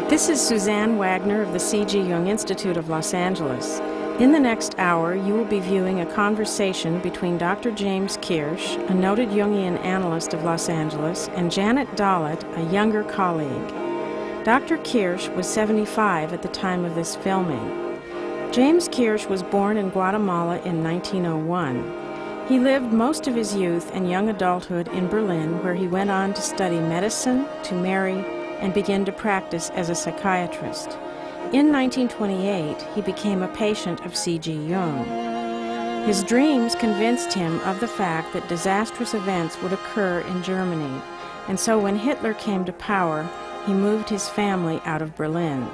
This is Suzanne Wagner of the C.G. Jung Institute of Los Angeles. In the next hour, you will be viewing a conversation between Dr. James Kirsch, a noted Jungian analyst of Los Angeles, and Janet Dalit, a younger colleague. Dr. Kirsch was 75 at the time of this filming. James Kirsch was born in Guatemala in 1901. He lived most of his youth and young adulthood in Berlin, where he went on to study medicine, to marry, and begin to practice as a psychiatrist. In 1928, he became a patient of C.G. Jung. His dreams convinced him of the fact that disastrous events would occur in Germany, and so when Hitler came to power, he moved his family out of Berlin.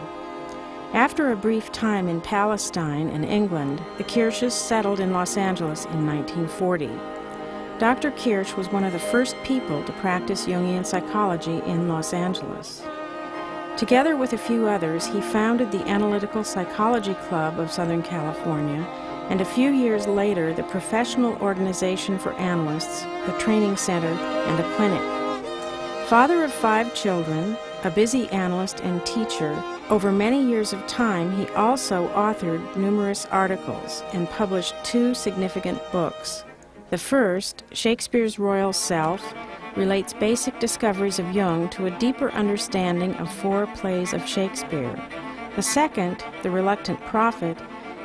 After a brief time in Palestine and England, the Kirsches settled in Los Angeles in 1940. Dr. Kirsch was one of the first people to practice Jungian psychology in Los Angeles. Together with a few others, he founded the Analytical Psychology Club of Southern California, and a few years later, the Professional Organization for Analysts, a training center, and a clinic. Father of 5 children, a busy analyst and teacher, over many years of time, he also authored numerous articles and published 2 significant books. The first, Shakespeare's Royal Self, relates basic discoveries of Jung to a deeper understanding of 4 plays of Shakespeare. The second, The Reluctant Prophet,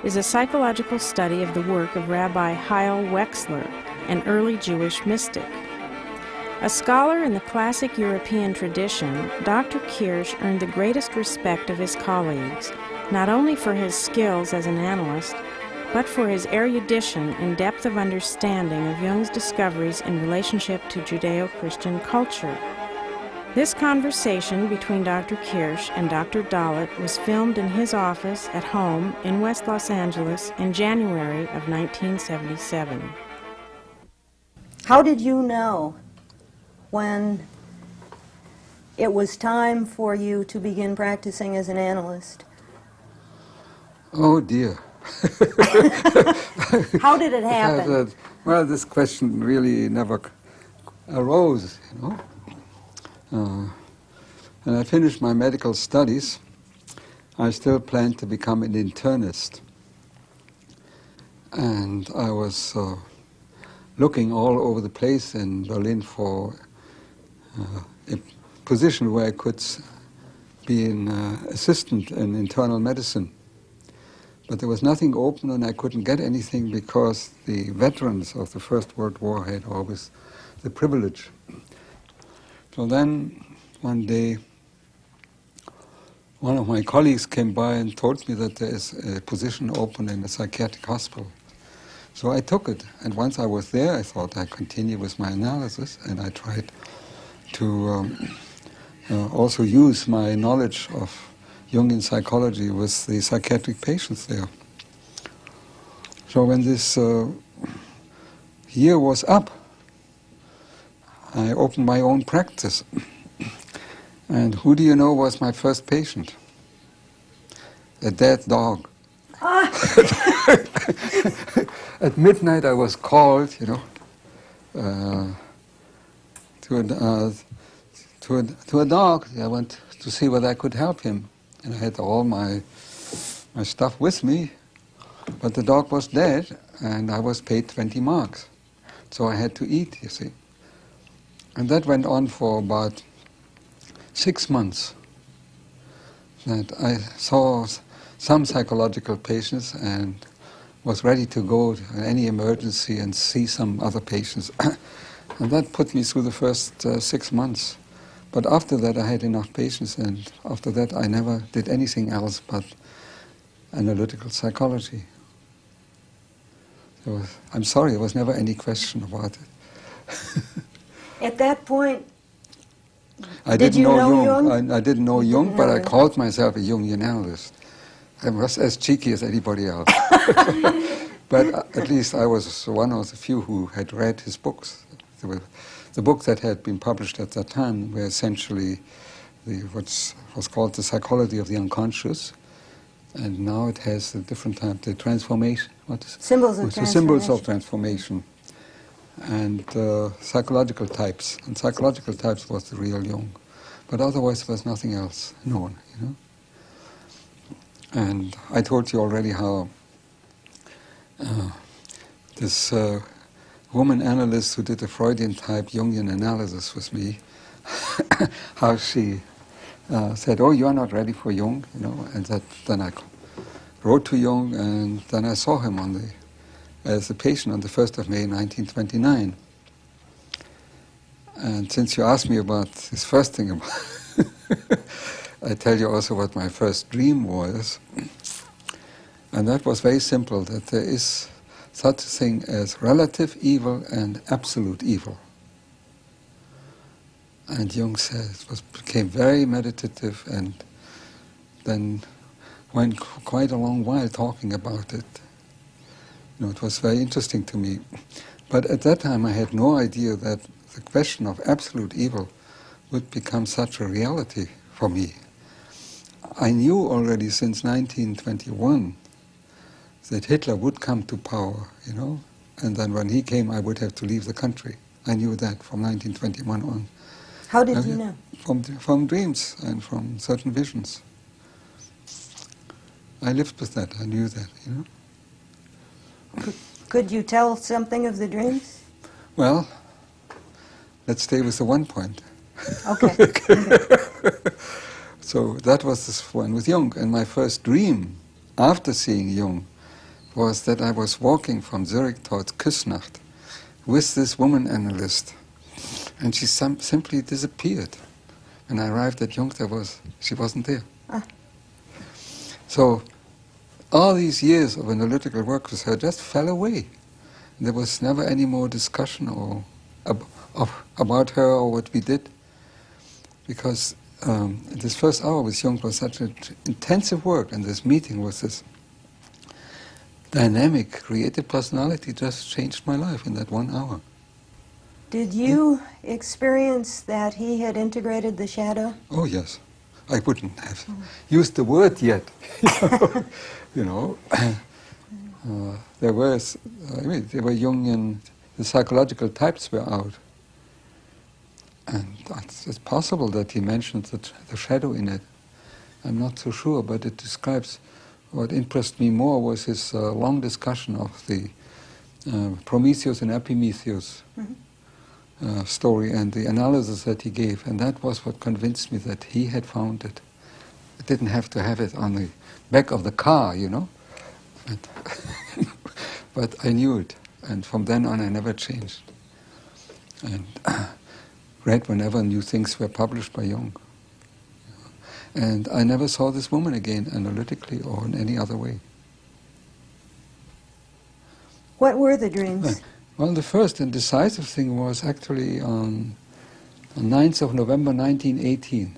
is a psychological study of the work of Rabbi Heil Wexler, an early Jewish mystic. A scholar in the classic European tradition, Dr. Kirsch earned the greatest respect of his colleagues, not only for his skills as an analyst, but for his erudition and depth of understanding of Jung's discoveries in relationship to Judeo-Christian culture. This conversation between Dr. Kirsch and Dr. Dalit was filmed in his office at home in West Los Angeles in January of 1977. How did you know when it was time for you to begin practicing as an analyst? Oh dear. How did it happen? Well, this question really never arose, you know. When I finished my medical studies, I still planned to become an internist. And I was looking all over the place in Berlin for a position where I could be an assistant in internal medicine. But there was nothing open and I couldn't get anything because the veterans of the First World War had always the privilege. So then one day one of my colleagues came by and told me that there is a position open in a psychiatric hospital. So I took it, and once I was there I thought I'd continue with my analysis, and I tried to also use my knowledge of Jungian psychology with the psychiatric patients there. So when this year was up, I opened my own practice. And who do you know was my first patient? A dead dog. At midnight I was called, you know, to a dog. I went to see whether I could help him. And I had all my stuff with me, but the dog was dead, and I was paid 20 marks. So I had to eat, you see. And that went on for about 6 months. That I saw some psychological patients and was ready to go to any emergency and see some other patients. And that put me through the first 6 months. But after that I had enough patience, and after that I never did anything else but analytical psychology. I'm sorry, there was never any question about it. At that point, I Did didn't you know know Jung. Jung? I didn't know You Jung, didn't but know I him. called myself a Jungian analyst. I was as cheeky as anybody else. But at least I was one of the few who had read his books. The books that had been published at that time were essentially what was called the psychology of the unconscious, and now it has a different type, the transformation. What is Symbols of so symbols of transformation. transformation, and psychological types. And psychological types was the real Jung, but otherwise there was nothing else known. And I told you already how this woman analyst who did a Freudian type Jungian analysis with me, how she said, "Oh, you are not ready for Jung," and then I wrote to Jung, and then I saw him as a patient on the 1st of May 1929. And since you asked me about this first thing, I tell you also what my first dream was. And that was very simple, that there is such a thing as relative evil and absolute evil. And Jung said, became very meditative, and then went quite a long while talking about it. It was very interesting to me. But at that time I had no idea that the question of absolute evil would become such a reality for me. I knew already since 1921 that Hitler would come to power, and then when he came I would have to leave the country. I knew that from 1921 on. How did you know? From dreams and from certain visions. I lived with that, I knew that, Could you tell something of the dreams? Well, let's stay with the one point. Okay. So that was this one with Jung. And my first dream after seeing Jung was that I was walking from Zurich towards Küsnacht with this woman analyst. And she simply disappeared. When I arrived at Jung, she wasn't there. So all these years of analytical work with her just fell away. There was never any more discussion about her or what we did, because this first hour with Jung was such an intensive work, and this meeting was this dynamic, creative personality just changed my life in that 1 hour. Did you experience that he had integrated the shadow? Oh yes, I wouldn't have used the word yet. There were Jungian, the psychological types were out. And it's possible that he mentioned the shadow in it. I'm not so sure, but it describes, what impressed me more was his long discussion of the Prometheus and Epimetheus story and the analysis that he gave. And that was what convinced me that he had found it. I didn't have to have it on the back of the car, But I knew it, and from then on I never changed. And read whenever new things were published by Jung. And I never saw this woman again analytically or in any other way. What were the dreams? Well, the first and decisive thing was actually on 9th of November 1918.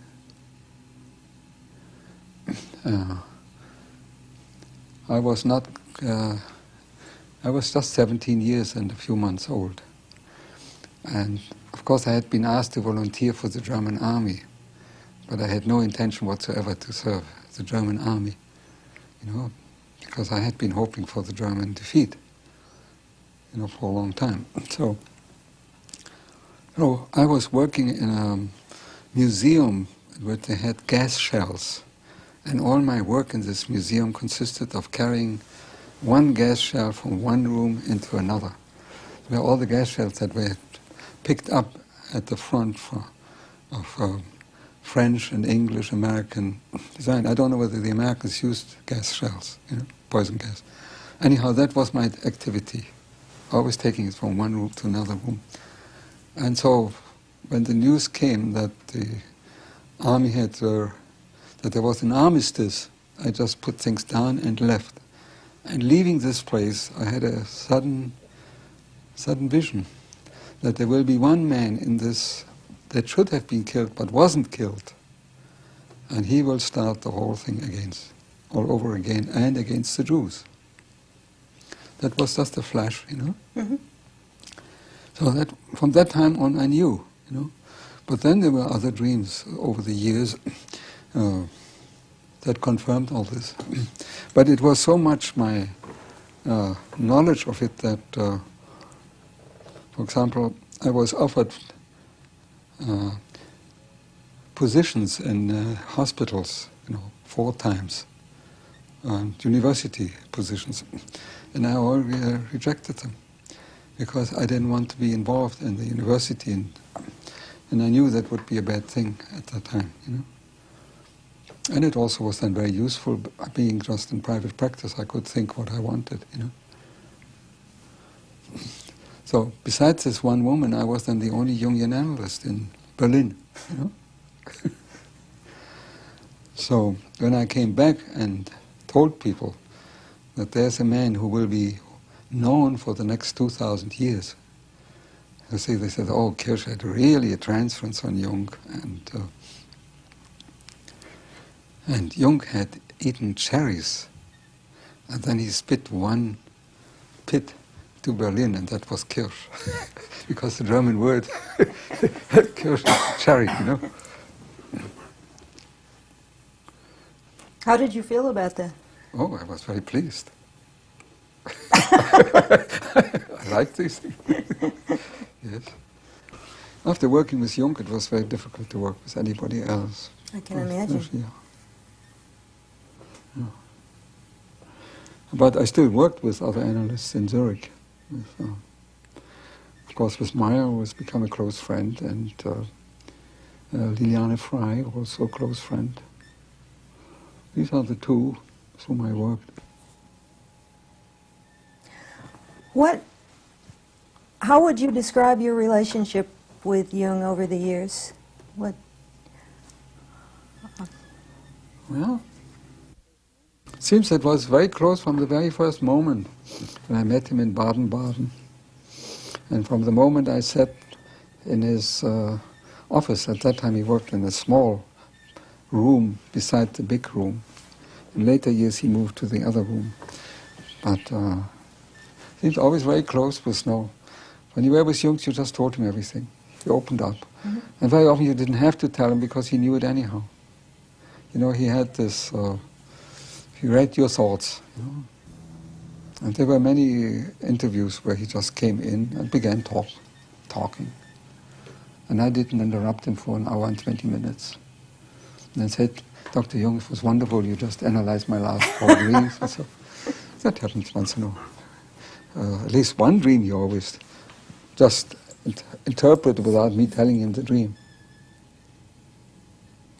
I was just 17 years and a few months old. And of course I had been asked to volunteer for the German army, but I had no intention whatsoever to serve the German army, because I had been hoping for the German defeat, for a long time. So, I was working in a museum where they had gas shells, and all my work in this museum consisted of carrying one gas shell from one room into another, where all the gas shells that were picked up at the front of French and English, American design. I don't know whether the Americans used gas shells, poison gas. Anyhow, that was my activity, always taking it from one room to another room. And so when the news came that the army that there was an armistice, I just put things down and left. And leaving this place, I had a sudden vision that there will be one man in this that should have been killed but wasn't killed. And he will start the whole thing all over again, and against the Jews. That was just a flash, Mm-hmm. So that from that time on I knew, But then there were other dreams over the years that confirmed all this. But it was so much my knowledge of it that, for example, I was offered positions in hospitals, 4 times, university positions, and I all rejected them because I didn't want to be involved in the university, and I knew that would be a bad thing at that time, And it also was then very useful, being just in private practice. I could think what I wanted, So besides this one woman, I was then the only Jungian analyst in Berlin, So when I came back and told people that there's a man who will be known for the next 2,000 years, they said, oh, Kirsch had really a transference on Jung, and Jung had eaten cherries, and then he spit one pit to Berlin, and that was Kirsch, because the German word Kirsch is cherry, How did you feel about that? Oh, I was very pleased. I like these things. Yes. After working with Jung, it was very difficult to work with anybody else. I can imagine. Yeah. But I still worked with other analysts in Zurich. Of course, with Meyer, who has become a close friend, and Liliane Frey, also a close friend. These are the 2 with whom I worked. How would you describe your relationship with Jung over the years? Well, it seems it was very close from the very first moment when I met him in Baden-Baden. And from the moment I sat in his office, at that time he worked in a small room beside the big room. In later years he moved to the other room. But he was always very close with Snow. When you were with Jung, you just told him everything. You opened up. Mm-hmm. And very often you didn't have to tell him because he knew it anyhow. He had this, he read your thoughts. And there were many interviews where he just came in and began talking. And I didn't interrupt him for an hour and 20 minutes. And I said, Dr. Jung, it was wonderful, you just analyzed my last 4 dreams. And so that happens once in a while. At least one dream he always just interpreted without me telling him the dream.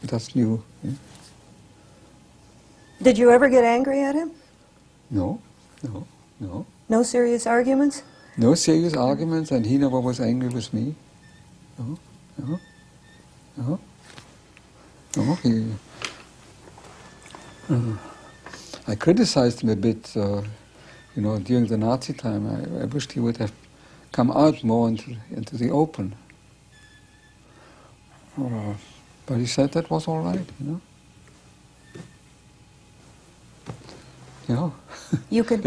He just knew. Yeah. Did you ever get angry at him? No. No serious arguments? No serious arguments, and he never was angry with me. No. I criticized him a bit, during the Nazi time. I wished he would have come out more into the open. But he said that was all right, You could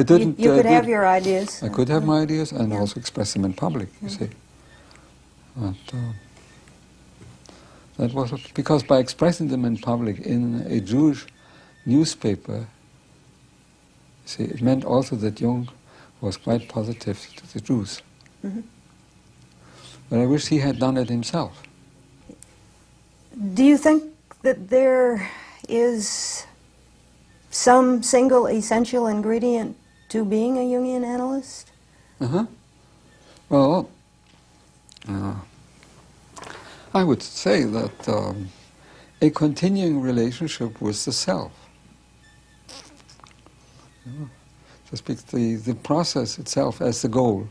have your ideas. I could have my ideas and also express them in public, you see. But that was because by expressing them in public in a Jewish newspaper, see, it meant also that Jung was quite positive to the Jews. Mm-hmm. But I wish he had done it himself. Do you think that there is some single essential ingredient to being a Jungian analyst? Well, I would say that a continuing relationship with the self. Just the process itself as the goal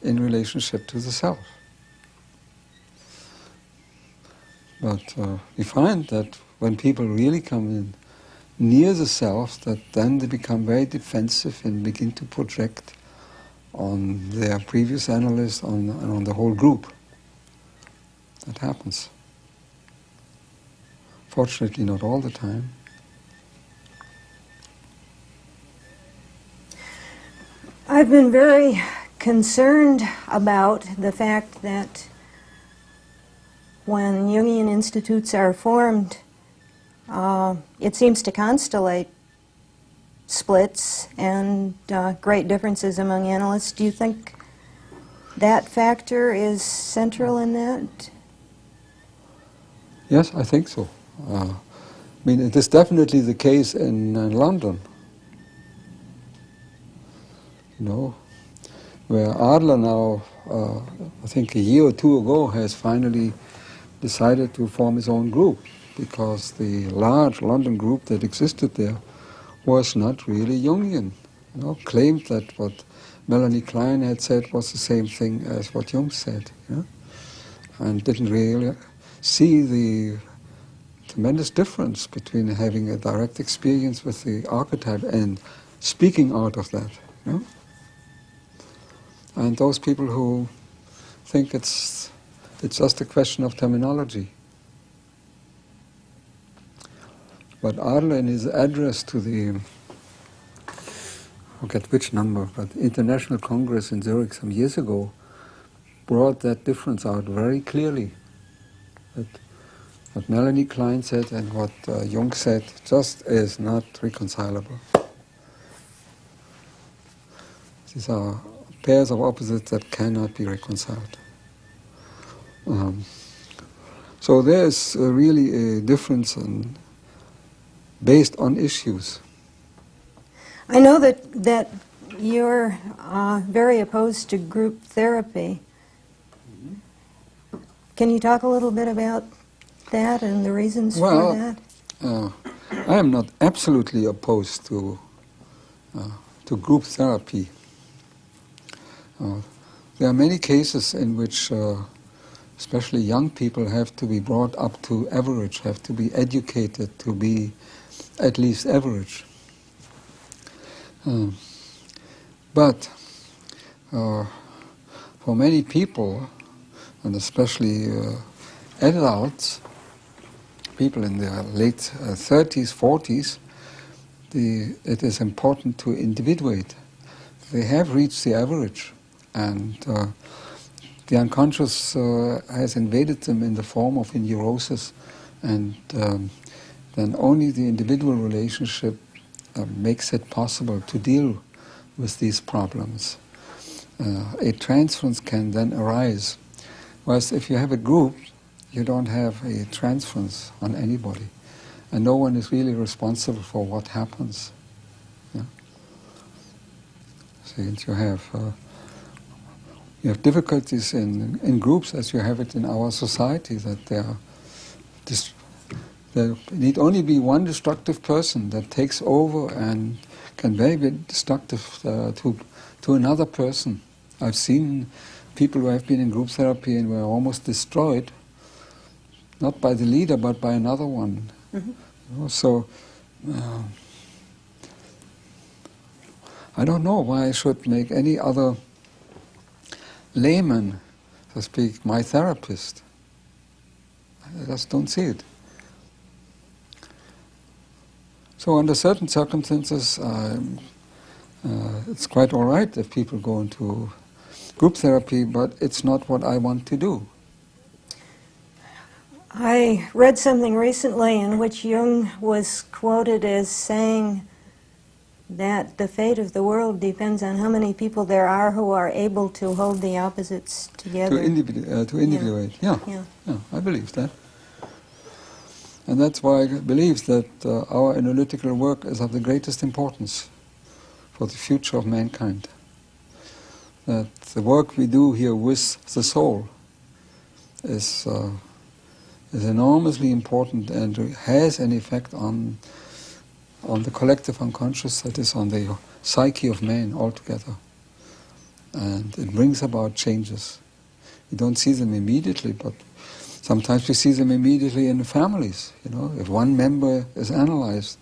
in relationship to the self. But we find that when people really come in near the self, that then they become very defensive and begin to project on their previous analyst, on the whole group. That happens. Fortunately, not all the time. I've been very concerned about the fact that when Jungian institutes are formed, it seems to constellate splits and great differences among analysts. Do you think that factor is central in that? Yes, I think so. I mean, it is definitely the case in London. You know, where Adler now, I think a year or two ago, has finally decided to form his own group, because the large London group that existed there was not really Jungian. You know, claimed that what Melanie Klein had said was the same thing as what Jung said, you know, and didn't really see the tremendous difference between having a direct experience with the archetype and speaking out of that, you know? And those people who think it's just a question of terminology. But Adler, in his address to the, I forget which number, but International Congress in Zurich some years ago, brought that difference out very clearly. That what Melanie Klein said and what Jung said just is not reconcilable. These are pairs of opposites that cannot be reconciled. So there's really a difference based on issues. I know that you're very opposed to group therapy. Can you talk a little bit about that and the reasons for that? I am not absolutely opposed to group therapy. There are many cases in which especially young people have to be brought up to average, have to be educated to be at least average. But for many people, and especially adults, people in their late 30s, 40s, it is important to individuate. They have reached the average, and the unconscious has invaded them in the form of a neurosis, and then only the individual relationship makes it possible to deal with these problems. A transference can then arise. Whereas if you have a group, you don't have a transference on anybody, and no one is really responsible for what happens. Yeah? Since you have difficulties in groups, as you have it in our society, that there need only be one destructive person that takes over and can very be destructive to another person. I've seen people who have been in group therapy and were almost destroyed, not by the leader but by another one. Mm-hmm. You know, so I don't know why I should make any other layman, so to speak, my therapist. I just don't see it. So under certain circumstances, it's quite all right if people go into group therapy, but it's not what I want to do. I read something recently in which Jung was quoted as saying that the fate of the world depends on how many people there are who are able to hold the opposites together. To individuate, yeah, I believe that. And that's why I believe that our analytical work is of the greatest importance for the future of mankind. That the work we do here with the soul is enormously important and has an effect on the collective unconscious, that is, on the psyche of man altogether. And it brings about changes. You don't see them immediately, but sometimes we see them immediately in the families. You know, if one member is analyzed,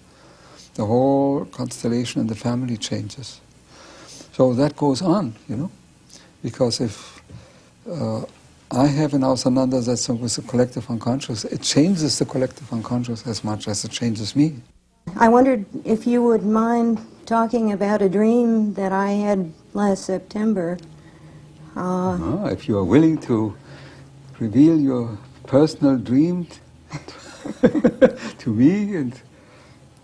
the whole constellation in the family changes. So that goes on, you know, because if I have an auseinandersetzung with the collective unconscious. It changes the collective unconscious as much as it changes me. I wondered if you would mind talking about a dream that I had last September. If you are willing to reveal your personal dream to me, and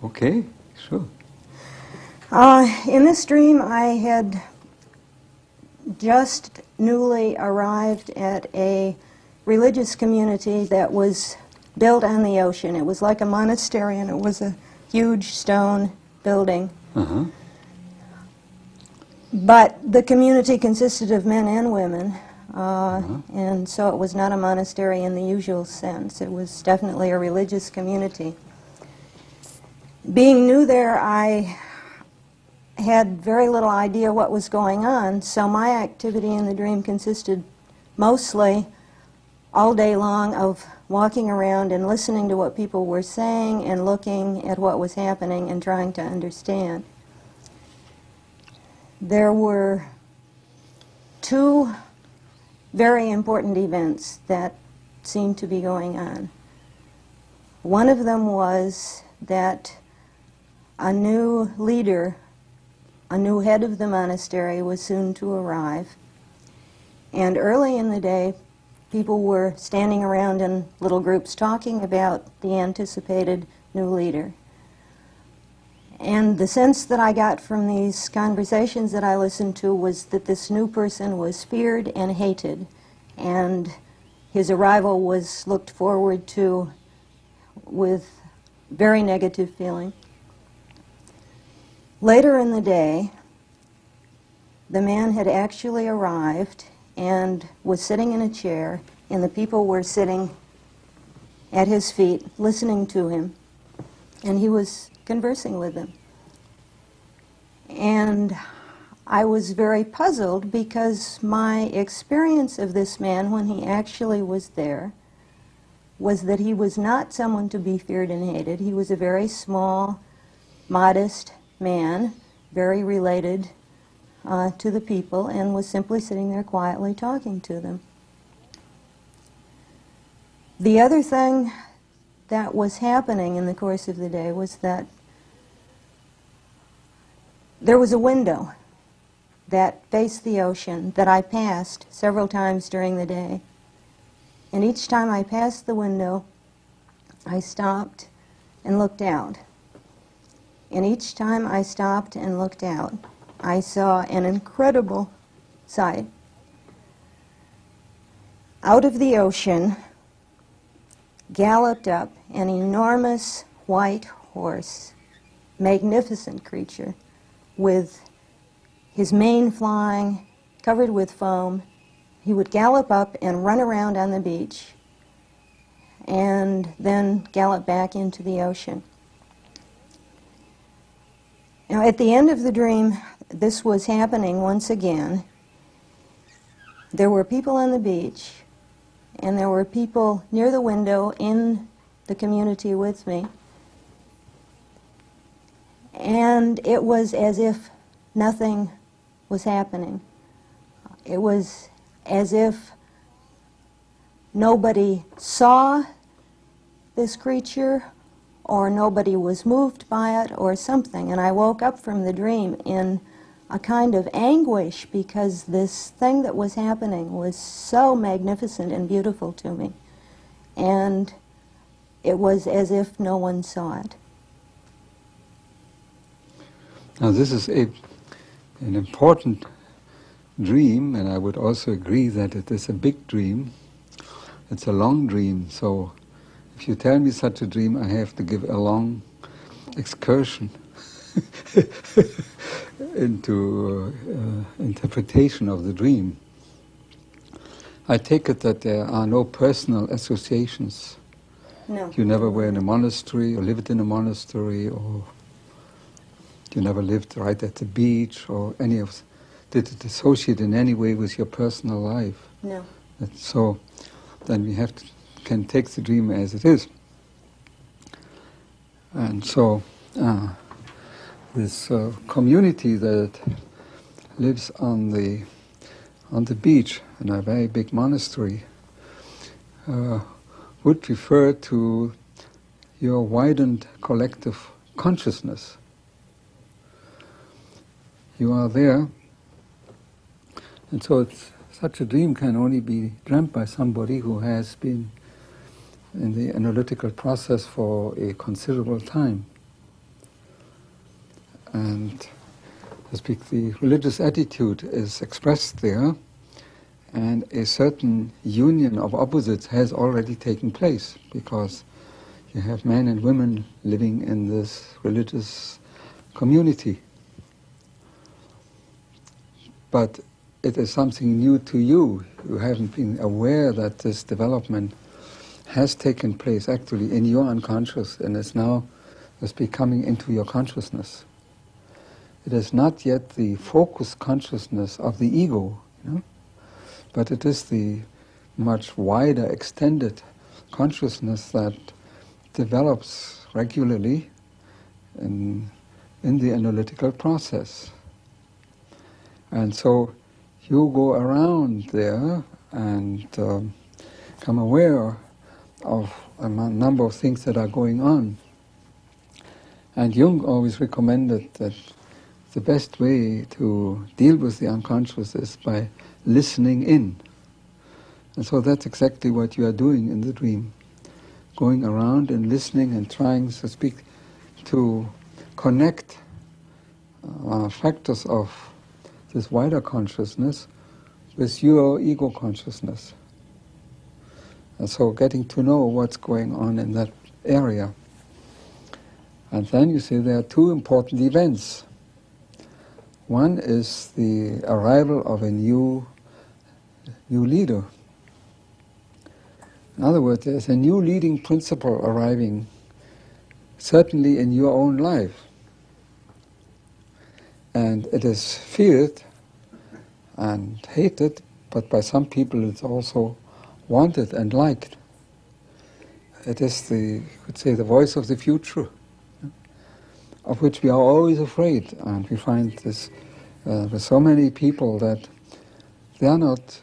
okay, sure. In this dream, I had just newly arrived at a religious community that was built on the ocean. It was like a monastery, and it was a huge stone building. Uh-huh. But the community consisted of men and women, and so it was not a monastery in the usual sense. It was definitely a religious community. Being new there, I had very little idea what was going on, so my activity in the dream consisted mostly all day long of walking around and listening to what people were saying and looking at what was happening and trying to understand. There were two very important events that seemed to be going on. One of them was that a new leader, a new head of the monastery, was soon to arrive. And early in the day, people were standing around in little groups talking about the anticipated new leader. And the sense that I got from these conversations that I listened to was that this new person was feared and hated, and his arrival was looked forward to with very negative feeling. Later in the day, the man had actually arrived and was sitting in a chair, and the people were sitting at his feet listening to him, and he was conversing with them. And I was very puzzled because my experience of this man when he actually was there was that he was not someone to be feared and hated. He was a very small, modest man, very related to the people, and was simply sitting there quietly talking to them. The other thing that was happening in the course of the day was that there was a window that faced the ocean that I passed several times during the day. And each time I passed the window, I stopped and looked out. And each time I stopped and looked out, I saw an incredible sight. Out of the ocean galloped up an enormous white horse, magnificent creature, with his mane flying, covered with foam. He would gallop up and run around on the beach and then gallop back into the ocean. Now, at the end of the dream, this was happening once again. There were people on the beach, and there were people near the window in the community with me. And it was as if nothing was happening. It was as if nobody saw this creature, or nobody was moved by it, or something. And I woke up from the dream in a kind of anguish because this thing that was happening was so magnificent and beautiful to me. And it was as if no one saw it. Now this is an important dream, and I would also agree that it is a big dream. It's a long dream, so if you tell me such a dream, I have to give a long excursion into interpretation of the dream. I take it that there are no personal associations. No. You never were in a monastery or lived in a monastery, or you never lived right at the beach, or any of. Did it associate in any way with your personal life? No. So then we can take the dream as it is. And so this community that lives on the beach in a very big monastery, would refer to your widened collective consciousness. You are there, and so such a dream can only be dreamt by somebody who has been in the analytical process for a considerable time. And the religious attitude is expressed there, and a certain union of opposites has already taken place, because you have men and women living in this religious community. But it is something new to you. You haven't been aware that this development has taken place actually in your unconscious and is now just becoming into your consciousness. It is not yet the focused consciousness of the ego, but it is the much wider, extended consciousness that develops regularly in the analytical process. And so you go around there and become aware of a number of things that are going on. And Jung always recommended that the best way to deal with the unconscious is by listening in. And so that's exactly what you are doing in the dream. Going around and listening and trying, so to speak, to connect factors of this wider consciousness with your ego consciousness. And so getting to know what's going on in that area. And then you see there are two important events. One is the arrival of a new leader. In other words, there's a new leading principle arriving, certainly in your own life. And it is feared and hated, but by some people it's also wanted and liked. It is you could say, the voice of the future, of which we are always afraid. And we find this with so many people that they are not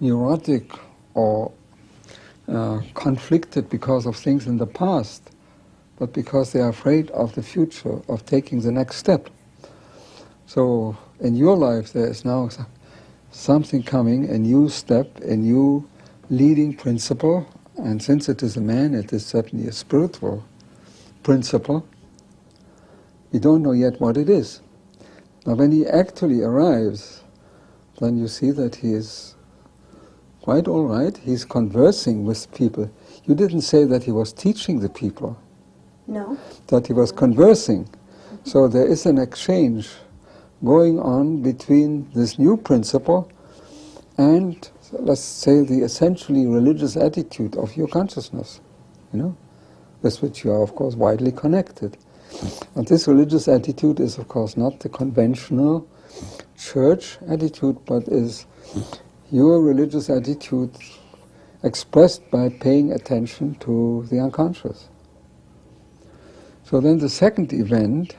neurotic or conflicted because of things in the past, but because they are afraid of the future, of taking the next step. So in your life there is now something coming, a new step, a new leading principle, and since it is a man, it is certainly a spiritual principle. We don't know yet what it is. Now when he actually arrives, then you see that he is quite all right. He's conversing with people. You didn't say that he was teaching the people. No. That he was conversing. So there is an exchange going on between this new principle and, let's say, the essentially religious attitude of your consciousness, with which you are, of course, widely connected. And this religious attitude is, of course, not the conventional church attitude, but is your religious attitude expressed by paying attention to the unconscious. So then the second event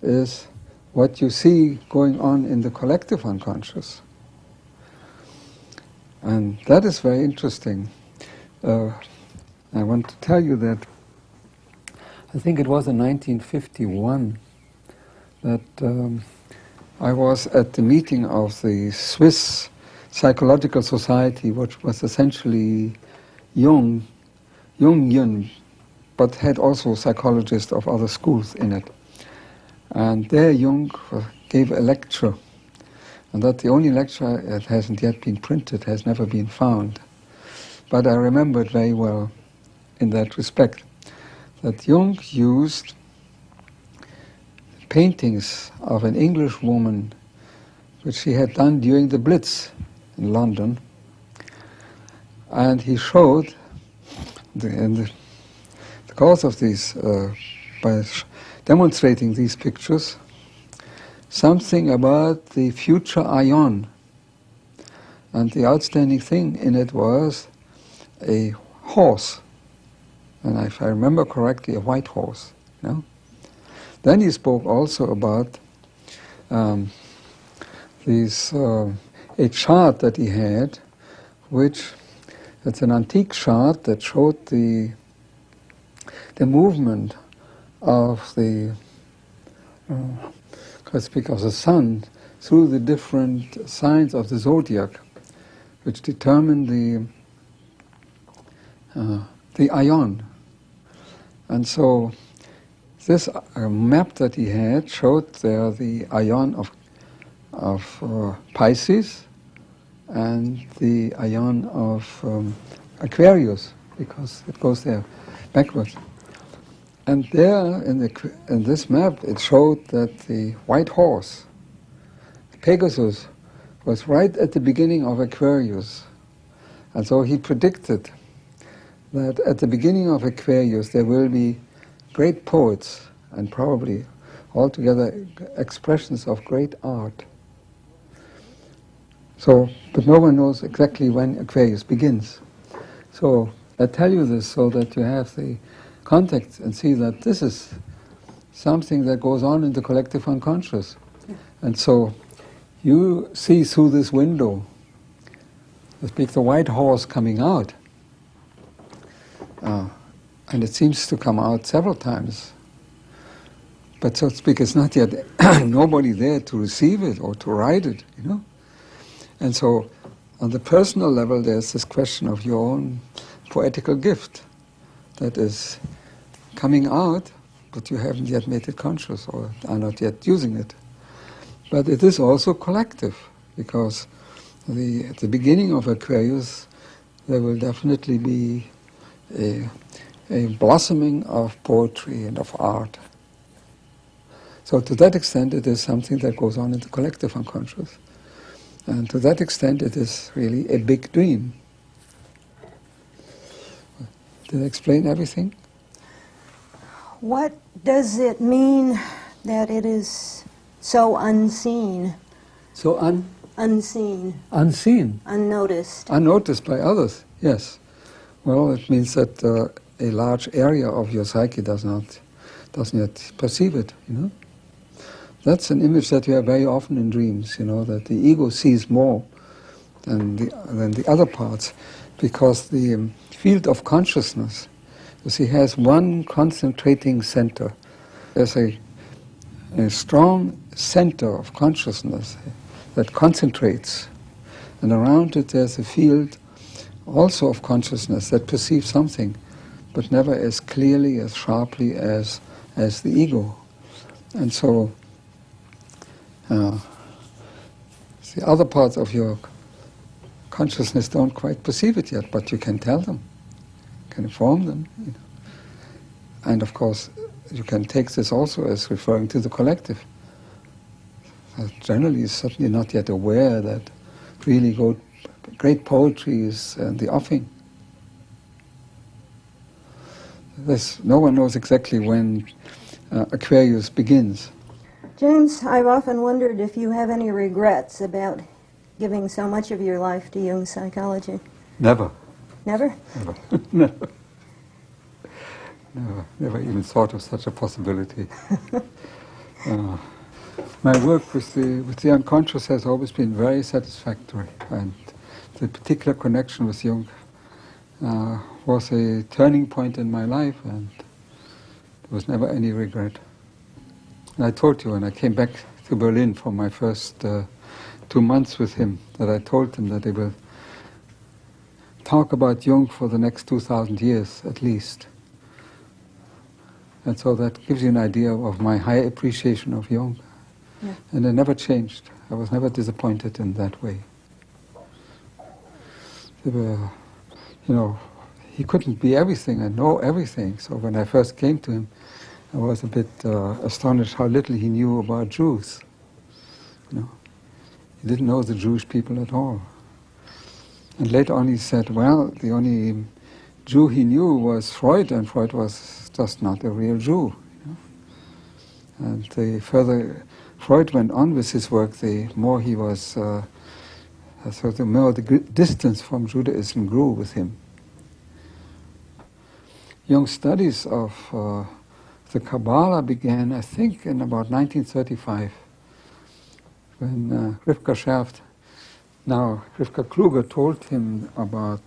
is what you see going on in the collective unconscious. And that is very interesting. I want to tell you that I think it was in 1951 that I was at the meeting of the Swiss Psychological Society, which was essentially Jungian, but had also psychologists of other schools in it. And there Jung gave a lecture, and that the only lecture that hasn't yet been printed, has never been found. But I remember it very well in that respect, that Jung used paintings of an English woman which she had done during the Blitz in London, and he showed in the course of these, by demonstrating these pictures, something about the future Aion. And the outstanding thing in it was a horse, and if I remember correctly, a white horse. Then he spoke also about a chart that he had, which It's an antique chart that showed the movement of the, let's speak of the sun through the different signs of the zodiac, which determine the ion. And so this map that he had showed there the ion of Pisces and the ion of Aquarius, because it goes there backwards. And there in this map it showed that the white horse, Pegasus, was right at the beginning of Aquarius. And so he predicted that at the beginning of Aquarius there will be great poets and probably altogether expressions of great art. So, but no one knows exactly when Aquarius begins. So I tell you this so that you have the context and see that this is something that goes on in the collective unconscious. And so you see through this window, so to speak, the white horse coming out. And it seems to come out several times. But so to speak, it's not yet nobody there to receive it or to ride it, you know. And so on the personal level, there's this question of your own poetical gift that is coming out, but you haven't yet made it conscious or are not yet using it. But it is also collective, because at the beginning of Aquarius, there will definitely be a blossoming of poetry and of art. So to that extent, it is something that goes on in the collective unconscious. And to that extent, it is really a big dream. Did I explain everything? What does it mean that it is so unseen? So Unseen. unseen. Unnoticed. Unnoticed by others, yes. Well, it means that a large area of your psyche doesn't yet perceive it, you know. That's an image that you have very often in dreams, you know, that the ego sees more than the other parts, because the field of consciousness, you see, has one concentrating center. There's a strong center of consciousness that concentrates, and around it there's a field also of consciousness that perceives something, but never as clearly, as sharply as the ego. And so the other parts of your consciousness don't quite perceive it yet, but you can tell them, you can inform them. You know. And of course, you can take this also as referring to the collective. Generally, is certainly not yet aware that really great poetry is the offing. No one knows exactly when Aquarius begins. James, I've often wondered if you have any regrets about giving so much of your life to Jung's psychology. Never. Never? Never. Never. Never even thought of such a possibility. My work with the unconscious has always been very satisfactory, and the particular connection with Jung was a turning point in my life, and there was never any regret. And I told you when I came back to Berlin for my first 2 months with him, that I told him that they will talk about Jung for the next 2,000 years at least. And so that gives you an idea of my high appreciation of Jung. Yeah. And I never changed. I was never disappointed in that way. There were, you know, he couldn't be everything and know everything. So when I first came to him, I was a bit astonished how little he knew about Jews. You know, he didn't know the Jewish people at all. And later on he said, well, the only Jew he knew was Freud, and Freud was just not a real Jew. You know? And the further Freud went on with his work, the more he was, so the more the distance from Judaism grew with him. Jung's studies of the Kabbalah began, I think, in about 1935, when Rivka Kluger told him about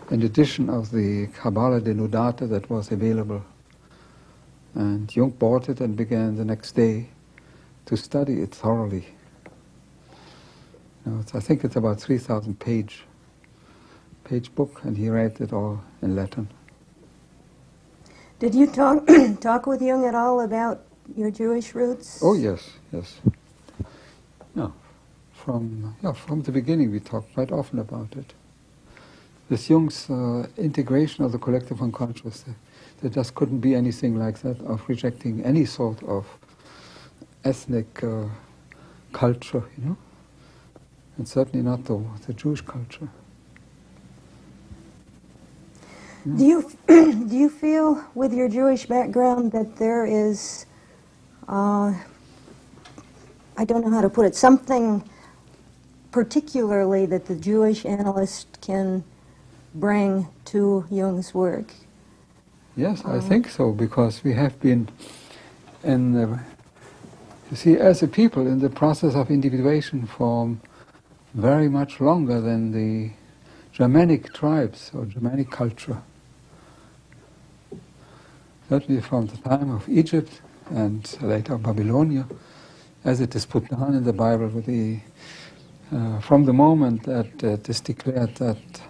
an edition of the Kabbalah Denudata that was available. And Jung bought it and began the next day to study it thoroughly. I think it's about 3,000 page book, and he read it all in Latin. Did you talk with Jung at all about your Jewish roots? Oh yes. No, from the beginning we talked quite often about it. This Jung's integration of the collective unconscious, there just couldn't be anything like that of rejecting any sort of ethnic culture, and certainly not the Jewish culture. Do you feel, with your Jewish background, that there is, I don't know how to put it, something particularly that the Jewish analyst can bring to Jung's work? Yes, I think so, because we have been you see, as a people, in the process of individuation for very much longer than the Germanic tribes or Germanic culture. Certainly from the time of Egypt and later Babylonia, as it is put down in the Bible, from the moment that it is declared that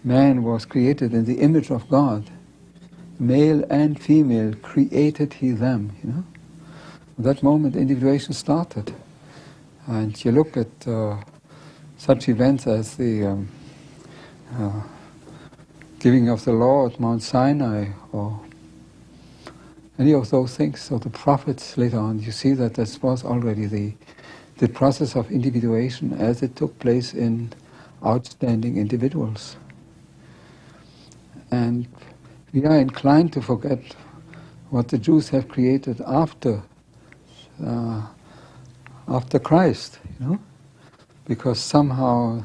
man was created in the image of God, male and female created he them, At that moment individuation started. And you look at such events as the giving of the law at Mount Sinai, or any of those things, so the prophets later on, you see that this was already the process of individuation as it took place in outstanding individuals. And we are inclined to forget what the Jews have created after Christ, because somehow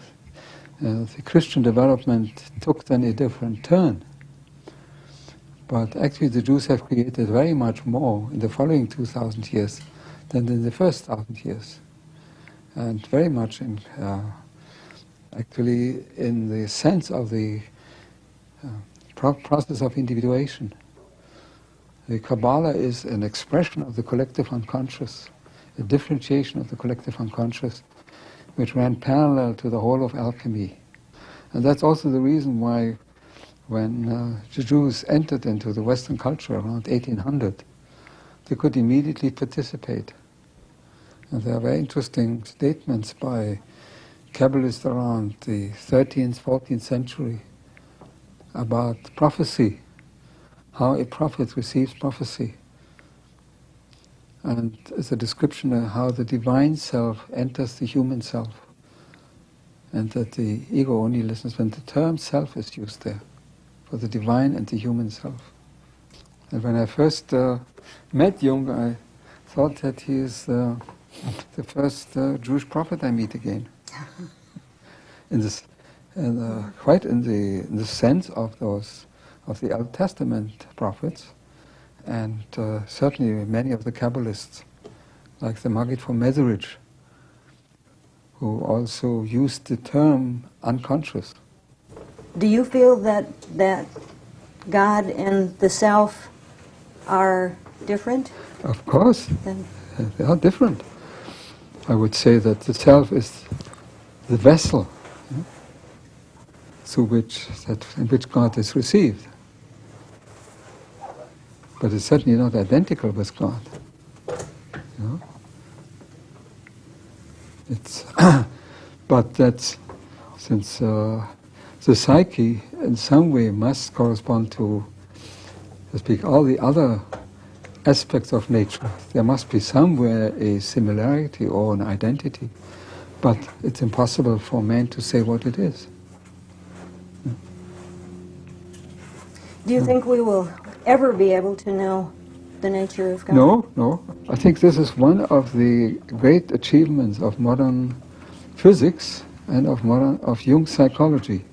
the Christian development took then a different turn. But actually the Jews have created very much more in the following 2,000 years than in the first 1,000 years. And very much actually in the sense of the process of individuation. The Kabbalah is an expression of the collective unconscious, a differentiation of the collective unconscious, which ran parallel to the whole of alchemy. And that's also the reason why when the Jews entered into the Western culture around 1800, they could immediately participate. And there are very interesting statements by Kabbalists around the 13th, 14th century about prophecy, how a prophet receives prophecy. And it's a description of how the divine self enters the human self, and that the ego only listens when the term self is used there, for the divine and the human self. And when I first met Jung, I thought that he is the first Jewish prophet I meet again. Quite in the sense of the Old Testament prophets, and certainly many of the Kabbalists, like the Maggid from Mezerich, who also used the term unconscious. Do you feel that God and the self are different? Of course, they are different. I would say that the self is the vessel in which God is received. But it's certainly not identical with God. It's but that's since the psyche in some way must correspond to speak all the other aspects of nature. There must be somewhere a similarity or an identity, but it's impossible for man to say what it is. Do you think we will ever be able to know the nature of God? No. I think this is one of the great achievements of modern physics and of Jung's psychology,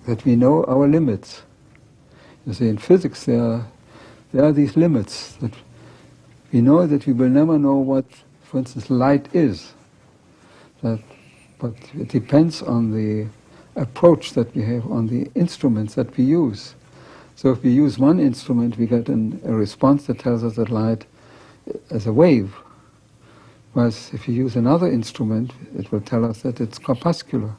that we know our limits. You see, in physics there are these limits, that we know that we will never know what, for instance, light is. But it depends on the approach that we have on the instruments that we use. So if we use one instrument, we get a response that tells us that light is a wave. Whereas if you use another instrument, it will tell us that it's corpuscular.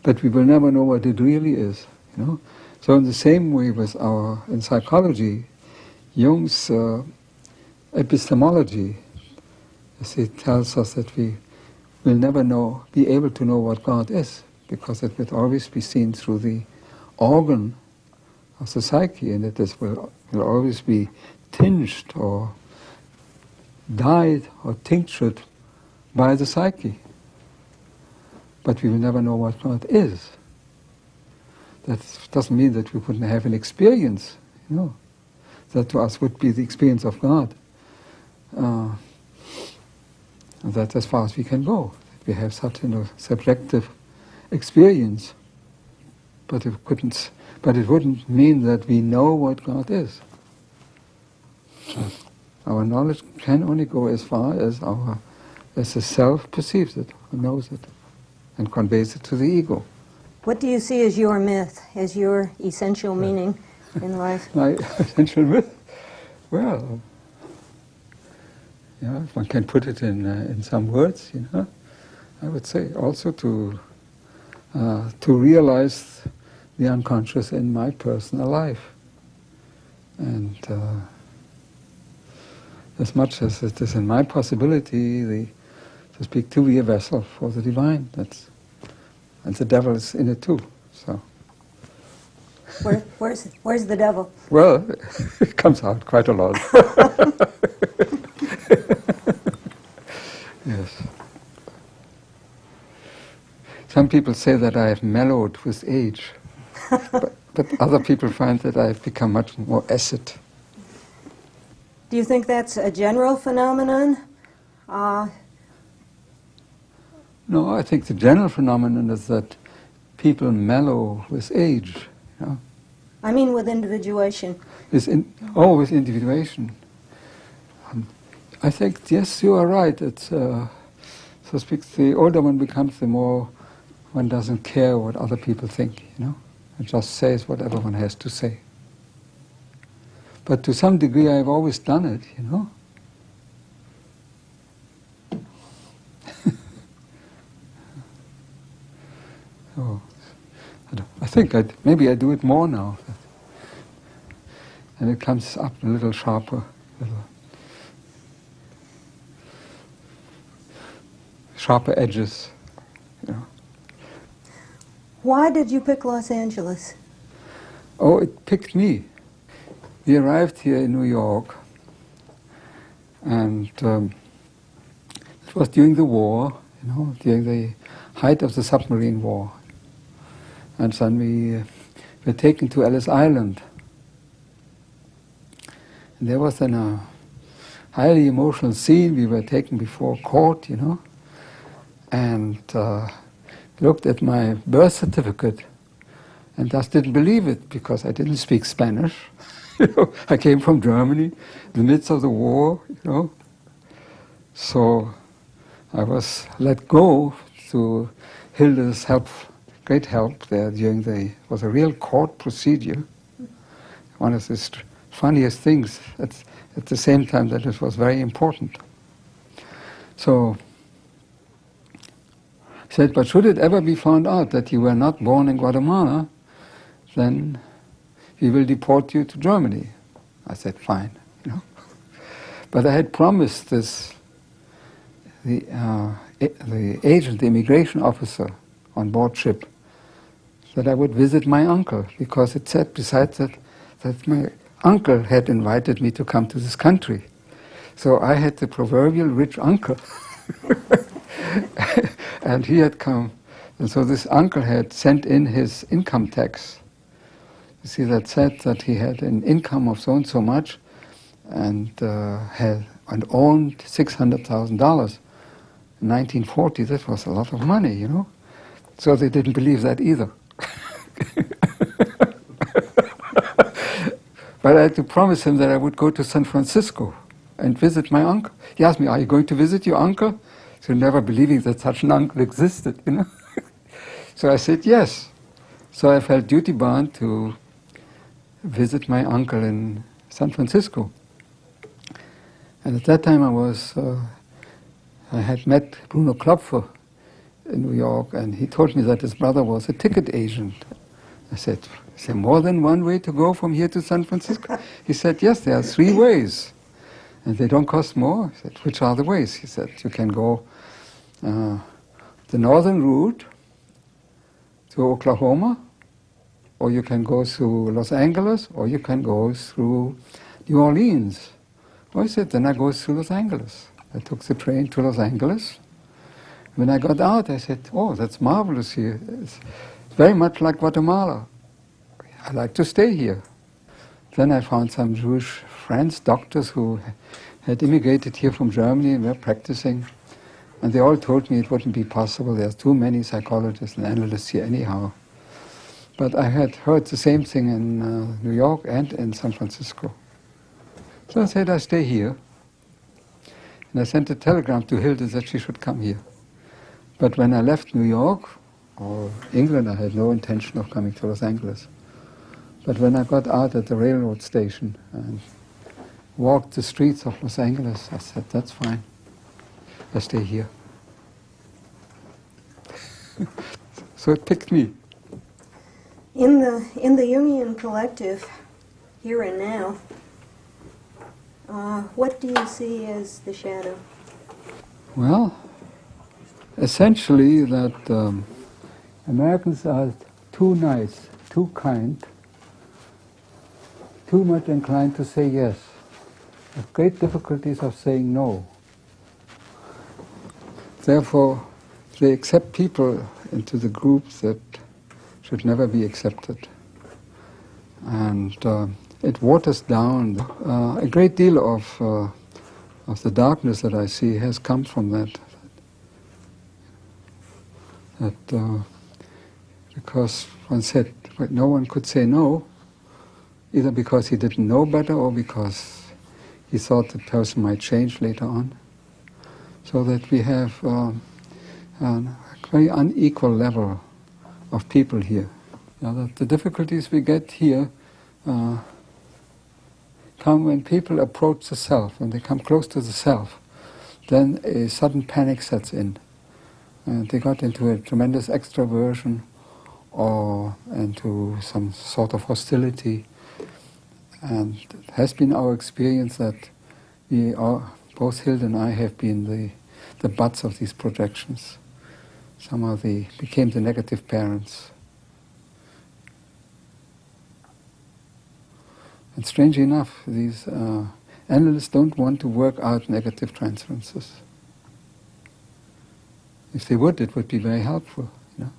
But we will never know what it really is, you know. So in the same way in psychology, Jung's epistemology, it tells us that we will never be able to know what God is, because it will always be seen through the organ of the psyche, and it will always be tinged or dyed or tinctured by the psyche. But we will never know what God is. That doesn't mean that we wouldn't have an experience, you know. That to us would be the experience of God. That's as far as we can go. We have such a subjective experience, but it wouldn't mean that we know what God is. Our knowledge can only go as far as the self perceives it, or knows it, and conveys it to the ego. What do you see as your myth, as your essential meaning in life? My essential myth? Well, yeah, if one can put it in some words, you know, I would say also to realize the unconscious in my personal life, and as much as it is in my possibility, to speak, to be a vessel for the divine. And the devil is in it too. So. Where's the devil? Well, it comes out quite a lot. Yes. Some people say that I have mellowed with age, but other people find that I have become much more acid. Do you think that's a general phenomenon? No, I think the general phenomenon is that people mellow with age. You know? I mean with individuation. With individuation. I think, yes, you are right. It's, so to speak, the older one becomes, the more one doesn't care what other people think, you know? It just says whatever one has to say. But to some degree I've always done it, you know? So, I think maybe I do it more now. And it comes up a little sharper, sharper edges, you know. Why did you pick Los Angeles? Oh, it picked me. We arrived here in New York, and it was during the war, you know, during the height of the submarine war. And then we were taken to Ellis Island. And there was then a highly emotional scene. We were taken before court, you know, and looked at my birth certificate and just didn't believe it, because I didn't speak Spanish. You know, I came from Germany, in the midst of the war, you know. So I was let go through Hilde's help, great help there during was a real court procedure. One of the funniest things, at the same time that it was very important. So he said, but should it ever be found out that you were not born in Guatemala, then we will deport you to Germany. I said, fine, you know. But I had promised the agent, the immigration officer on board ship, that I would visit my uncle, because it said besides that my uncle had invited me to come to this country. So I had the proverbial rich uncle. And he had come, and so this uncle had sent in his income tax. You see, that said that he had an income of so and so much, and owned $600,000 in 1940. That was a lot of money, you know. So they didn't believe that either. But I had to promise him that I would go to San Francisco and visit my uncle. He asked me, are you going to visit your uncle? So never believing that such an uncle existed, you know. So I said yes. So I felt duty bound to visit my uncle in San Francisco. And at that time I had met Bruno Klopfer in New York, and he told me that his brother was a ticket agent. I said, is there more than one way to go from here to San Francisco? He said, yes, there are 3 ways. And they don't cost more. I said, which are the ways? He said, you can go the northern route to Oklahoma, or you can go through Los Angeles, or you can go through New Orleans. Well, I said, then I go through Los Angeles. I took the train to Los Angeles. When I got out, I said, oh, that's marvelous here. It's very much like Guatemala. I like to stay here. Then I found some Jewish friends, doctors who had immigrated here from Germany and were practicing. And they all told me it wouldn't be possible. There's too many psychologists and analysts here anyhow. But I had heard the same thing in New York and in San Francisco. So I said, I stay here. And I sent a telegram to Hilde that she should come here. But when I left New York or England, I had no intention of coming to Los Angeles. But when I got out at the railroad station and walked the streets of Los Angeles, I said, that's fine. I stay here. So it picked me. In the Jungian collective, here and now, what do you see as the shadow? Well, essentially that Americans are too nice, too kind, too much inclined to say yes, have great difficulties of saying no. Therefore, they accept people into the groups that should never be accepted. And it waters down. A great deal of the darkness that I see has come from that. Because one said no one could say no, either because he didn't know better or because he thought the person might change later on. So that we have a very unequal level of people here. That the difficulties we get here come when people approach the self, when they come close to the self, then a sudden panic sets in. And they got into a tremendous extraversion or into some sort of hostility. And it has been our experience that we are, both Hilde and I have been the butts of these projections. Somehow they became the negative parents. And strangely enough, these analysts don't want to work out negative transferences. If they would, it would be very helpful, you know.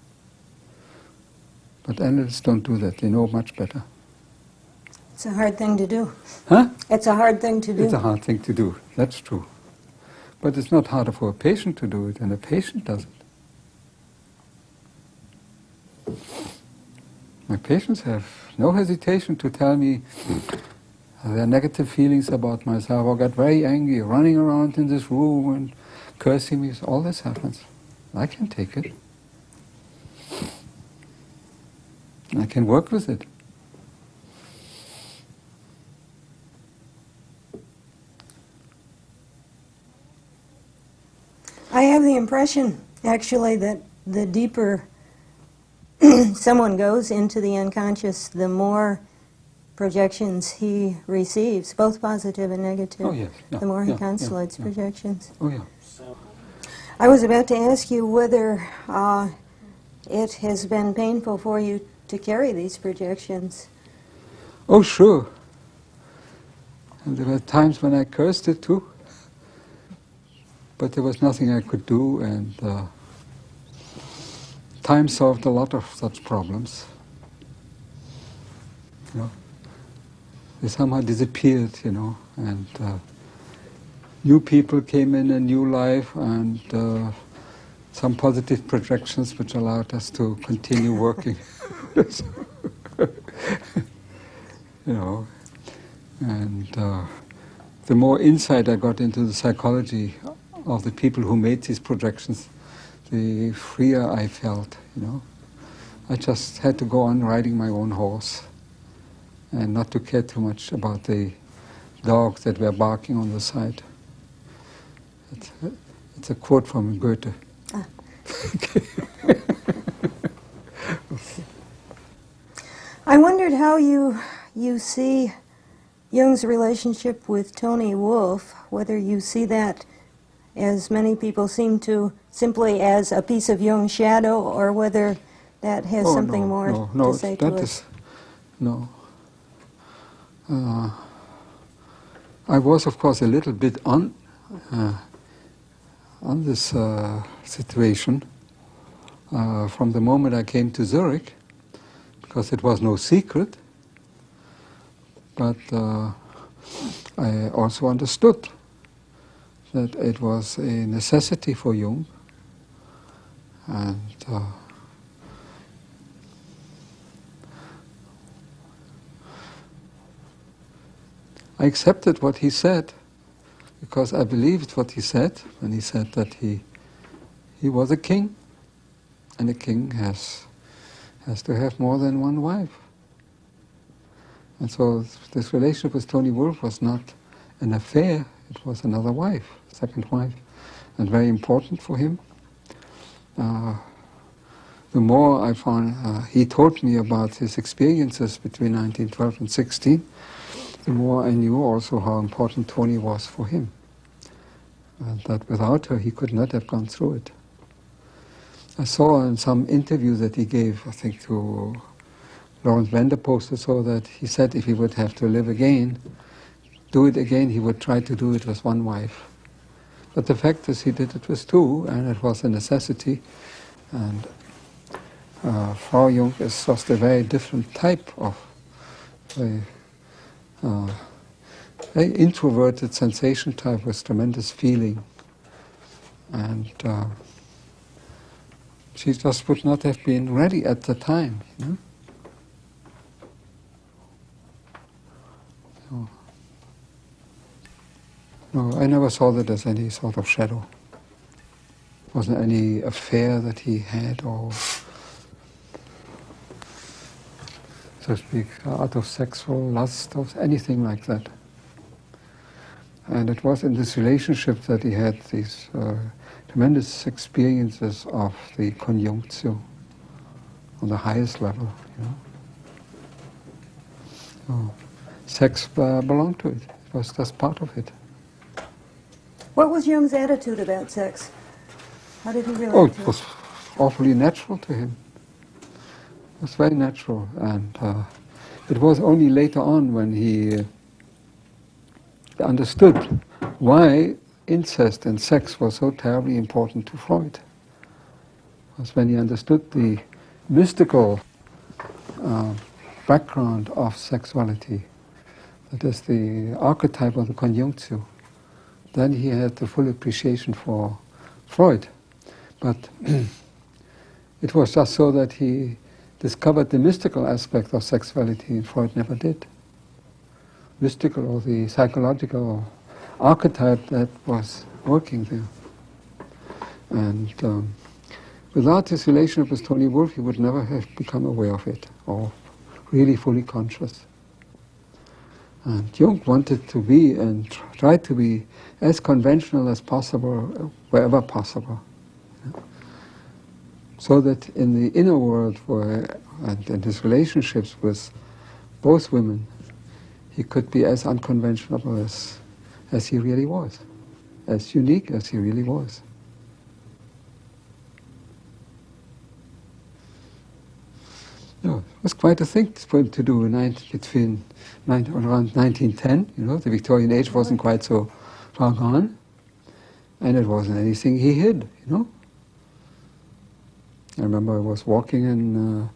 But analysts don't do that. They know much better. It's a hard thing to do. Huh? It's a hard thing to do. It's a hard thing to do. That's true. But it's not harder for a patient to do it than a patient does it. My patients have no hesitation to tell me their negative feelings about myself, or got very angry, running around in this room and cursing me. All this happens. I can take it. I can work with it. I have the impression, actually, that the deeper someone goes into the unconscious, the more projections he receives, both positive and negative. Oh, yes. Yeah, the more he yeah, consolates yeah. projections. Oh, yeah. I was about to ask you whether it has been painful for you to carry these projections. Oh, sure. And there were times when I cursed it too. But there was nothing I could do, and time solved a lot of such problems. You know, they somehow disappeared, you know, and new people came in a new life, and some positive projections which allowed us to continue working. You know, and the more insight I got into the psychology of the people who made these projections, the freer I felt, you know. I just had to go on riding my own horse and not to care too much about the dogs that were barking on the side. It's a quote from Goethe. Ah. I wondered how you see Jung's relationship with Tony Wolfe, whether you see that, as many people seem to, simply as a piece of Jung's shadow, or whether that has something more to say to us. No. I was, of course, a little bit on this situation from the moment I came to Zurich, because it was no secret, but I also understood that it was a necessity for Jung, and I accepted what he said, because I believed what he said when he said that he was a king, and a king has to have more than one wife. And so this relationship with Tony Wolfe was not an affair, it was another wife, second wife, and very important for him. The more I found, he told me about his experiences between 1912 and 16, the more I knew also how important Tony was for him. And that without her he could not have gone through it. I saw in some interview that he gave, I think to Lawrence Vanderpost or so, that he said if he would have to live again, do it again, he would try to do it with one wife. But the fact is he did it with two, and it was a necessity. And Frau Jung is just a very different type of very introverted sensation type with tremendous feeling. And she just would not have been ready at the time, you know? So, no, I never saw that as any sort of shadow. It wasn't any affair that he had, or so to speak, out of sexual lust or anything like that. And it was in this relationship that he had these tremendous experiences of the conjunctio on the highest level, you know. So sex belonged to it. It was just part of it. What was Jung's attitude about sex? How did he relate to it? It was awfully natural to him. It was very natural, and it was only later on when he understood why incest and sex was so terribly important to Freud. It was when he understood the mystical background of sexuality, that is the archetype of the conjunctio. Then he had the full appreciation for Freud. But it was just so that he discovered the mystical aspect of sexuality, and Freud never did. Mystical, or the psychological archetype that was working there. And without his relationship with Tony Wolfe, he would never have become aware of it, or really fully conscious. And Jung wanted to be, and tried to be, as conventional as possible, wherever possible. So that in the inner world, and in his relationships with both women, he could be as unconventional as he really was, as unique as he really was. No, it was quite a thing for him to do around 1910. You know, the Victorian age wasn't quite so far gone, and it wasn't anything he hid. You know, I remember I was walking in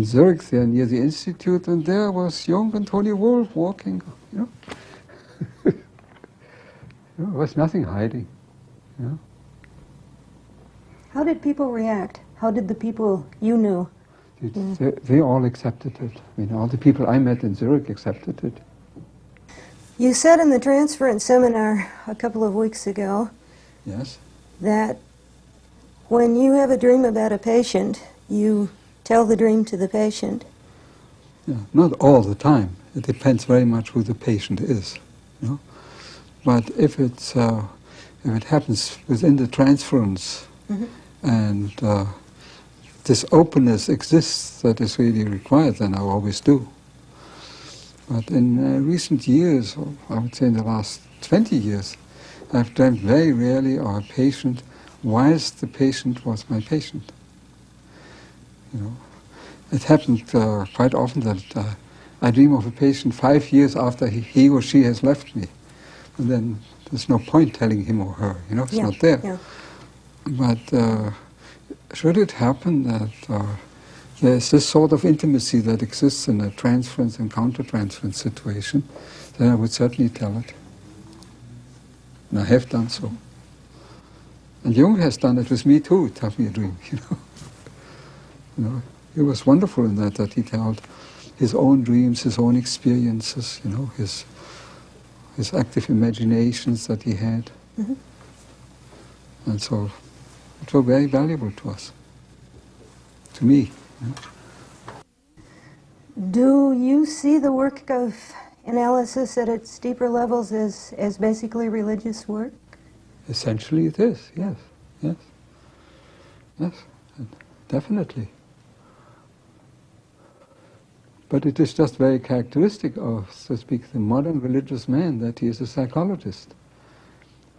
Zurich, there near the institute, and there was Jung and Tony Wolfe walking. You know, there was nothing hiding. You know. How did people react? How did the people you knew? They all accepted it. I mean, all the people I met in Zurich accepted it. You said in the transference seminar a couple of weeks ago, Yes. that When you have a dream about a patient, you tell the dream to the patient. Yeah, not all the time. It depends very much who the patient is. You know? But if it happens within the transference, and this openness exists that is really required, then I always do. But in recent years, or I would say in the last 20 years, I've dreamt very rarely of a patient whilst the patient was my patient. You know, it happened quite often that I dream of a patient 5 years after he or she has left me, and then there's no point telling him or her. You know, it's not there. Yeah. But should it happen that there's this sort of intimacy that exists in a transference and countertransference situation, then I would certainly tell it. And I have done so. And Jung has done it with me too, tell me a dream, you know. You know, he was wonderful in that he told his own dreams, his own experiences, you know, his active imaginations that he had. And so it was very valuable to us, to me. You know. Do you see the work of analysis at its deeper levels as basically religious work? Essentially it is, yes, yes, yes, definitely. But it is just very characteristic of, so to speak, the modern religious man that he is a psychologist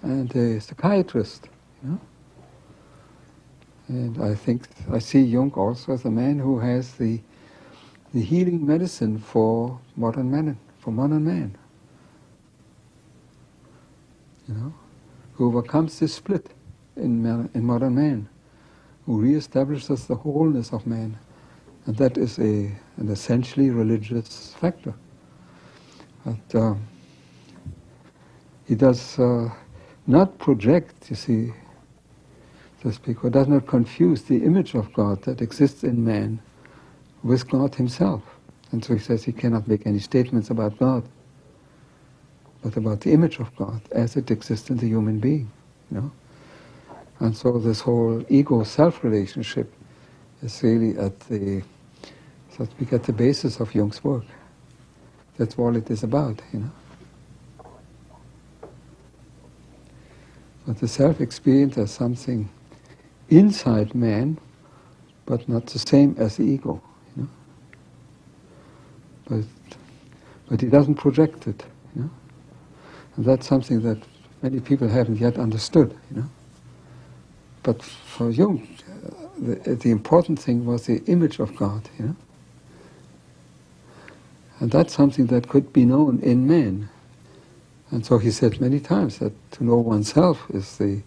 and a psychiatrist, you know? And I think I see Jung also as a man who has the healing medicine for modern man, you know, who overcomes this split in modern man, who reestablishes the wholeness of man, and that is an essentially religious factor. But he does not project, you see, so to speak, or does not confuse the image of God that exists in man with God himself. And so he says he cannot make any statements about God, but about the image of God as it exists in the human being, you know. And so this whole ego-self relationship is really at the, so to speak, at the basis of Jung's work. That's all it is about, you know. But the self-experience as something inside man, but not the same as the ego, you know. But he doesn't project it, you know. And that's something that many people haven't yet understood, you know. But for Jung, the important thing was the image of God, you know. And that's something that could be known in man. And so he said many times that to know oneself is the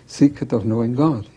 secret of knowing God.